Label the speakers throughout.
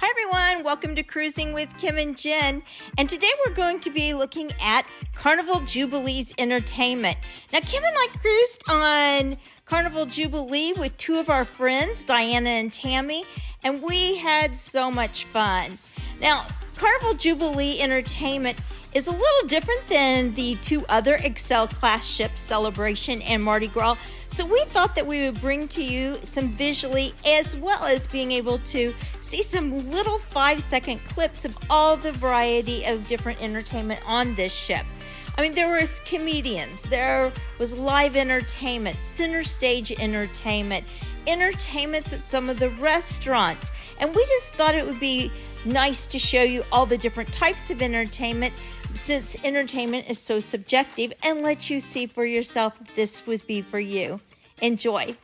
Speaker 1: Hi everyone, welcome to Cruising with Kim and Jen. And today we're going to be looking at Carnival Jubilee's entertainment. Now Kim and I cruised on Carnival Jubilee with two of our friends, Diana and Tammy, and we had so much fun. Now, Carnival Jubilee entertainment is a little different than the two other Excel class ships, Celebration and Mardi Gras. So we thought that we would bring to you some visually, as well as being able to see some little 5-second clips of all the variety of different entertainment on this ship. I mean, there was comedians, there was live entertainment, center stage entertainment, entertainments at some of the restaurants. And we just thought it would be nice to show you all the different types of entertainment, since entertainment is so subjective, and let you see for yourself if this would be for you. Enjoy.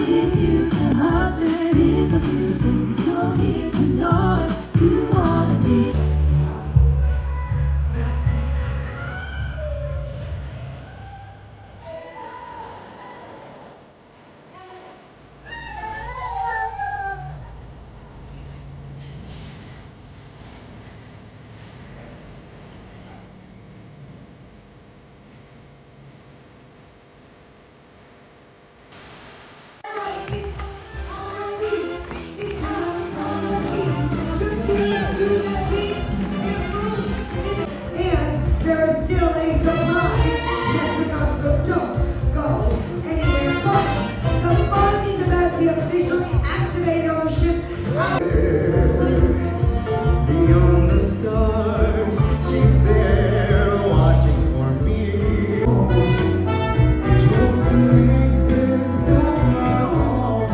Speaker 2: If you can hurt it is a few things you need to know if you wanna be.
Speaker 3: And there is still a surprise yet to come, so don't go anywhere. But the fun is about to be officially activated on the ship.
Speaker 4: Beyond the stars, she's there watching for me. Just to make this town my home.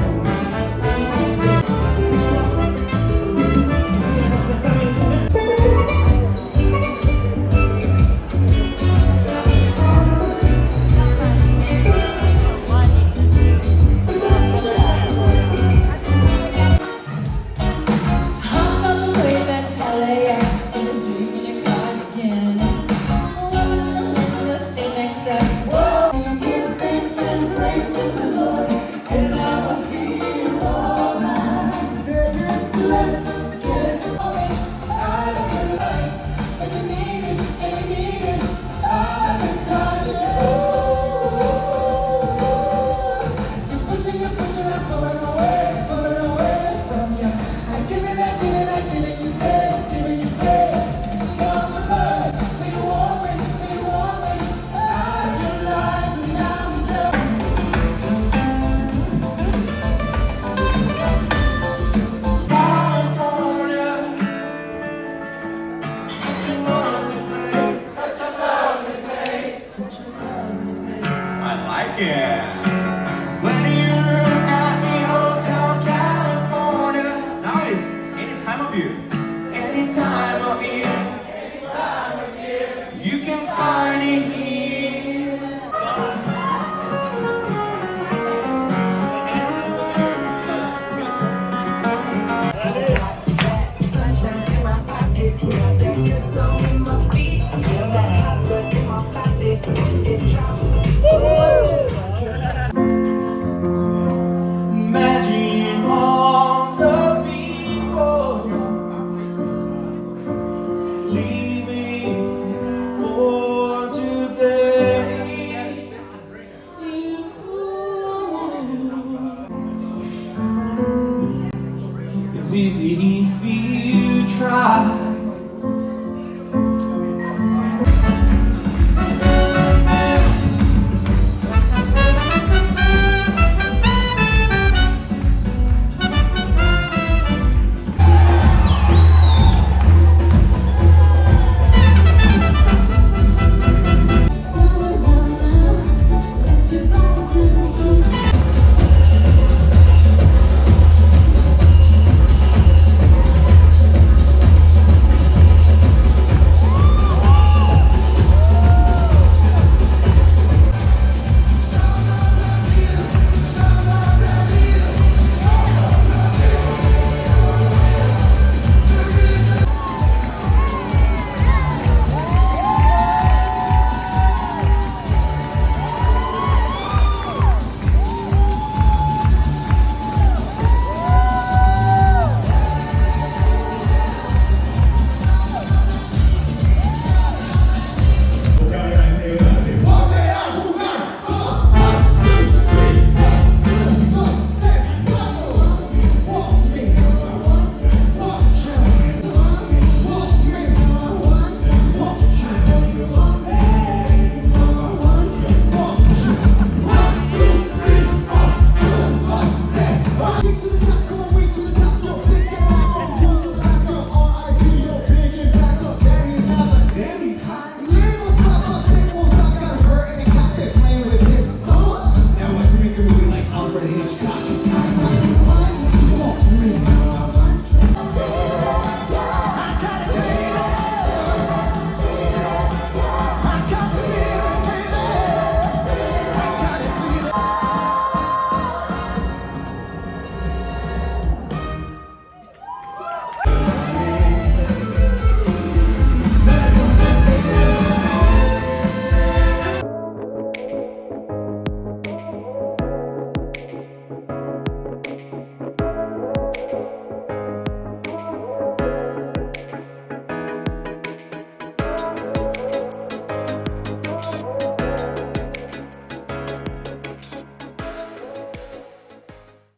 Speaker 3: Give thanks and praise to the Lord.